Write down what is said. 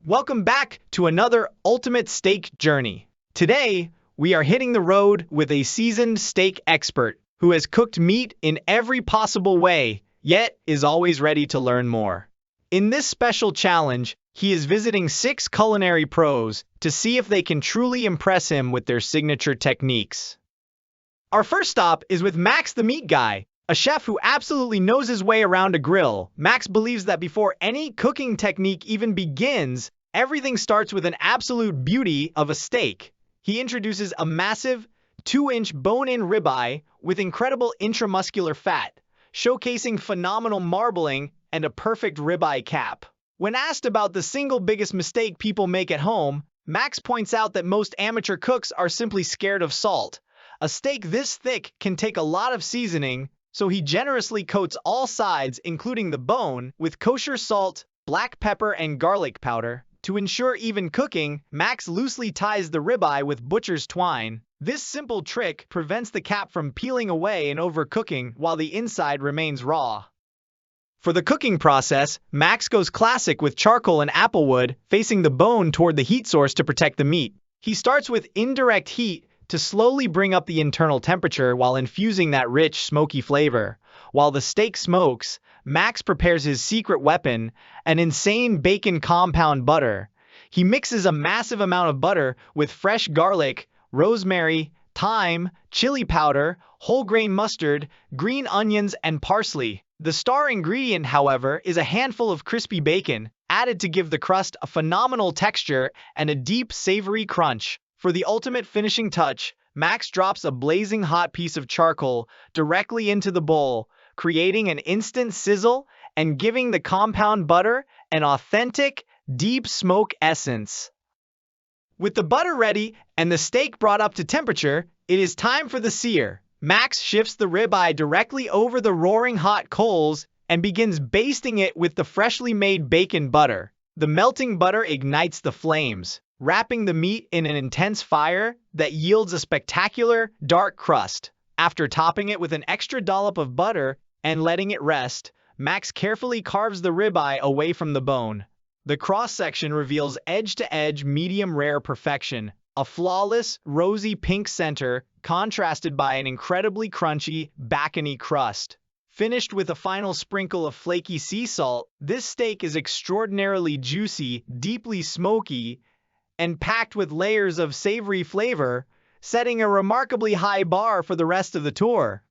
Welcome back to another ultimate steak journey. Today, we are hitting the road with a seasoned steak expert who has cooked meat in every possible way, yet is always ready to learn more. In this special challenge, he is visiting 6 culinary pros to see if they can truly impress him with their signature techniques. Our first stop is with Max the Meat Guy, a chef who absolutely knows his way around a grill. Max believes that before any cooking technique even begins, everything starts with an absolute beauty of a steak. He introduces a massive 2-inch bone-in ribeye with incredible intramuscular fat, showcasing phenomenal marbling and a perfect ribeye cap. When asked about the single biggest mistake people make at home, Max points out that most amateur cooks are simply scared of salt. A steak this thick can take a lot of seasoning, so he generously coats all sides, including the bone, with kosher salt, black pepper, and garlic powder. To ensure even cooking, Max loosely ties the ribeye with butcher's twine. This simple trick prevents the cap from peeling away and overcooking while the inside remains raw. For the cooking process, Max goes classic with charcoal and applewood, facing the bone toward the heat source to protect the meat. He starts with indirect heat to slowly bring up the internal temperature while infusing that rich, smoky flavor. While the steak smokes, Max prepares his secret weapon, an insane bacon compound butter. He mixes a massive amount of butter with fresh garlic, rosemary, thyme, chili powder, whole grain mustard, green onions, and parsley. The star ingredient, however, is a handful of crispy bacon, added to give the crust a phenomenal texture and a deep, savory crunch. For the ultimate finishing touch, Max drops a blazing hot piece of charcoal directly into the bowl, creating an instant sizzle and giving the compound butter an authentic, deep smoke essence. With the butter ready and the steak brought up to temperature, it is time for the sear. Max shifts the ribeye directly over the roaring hot coals and begins basting it with the freshly made bacon butter. The melting butter ignites the flames, wrapping the meat in an intense fire that yields a spectacular, dark crust. After topping it with an extra dollop of butter and letting it rest, Max carefully carves the ribeye away from the bone. The cross-section reveals edge-to-edge medium-rare perfection, a flawless, rosy pink center contrasted by an incredibly crunchy, bacony crust. Finished with a final sprinkle of flaky sea salt, this steak is extraordinarily juicy, deeply smoky, and packed with layers of savory flavor, setting a remarkably high bar for the rest of the tour.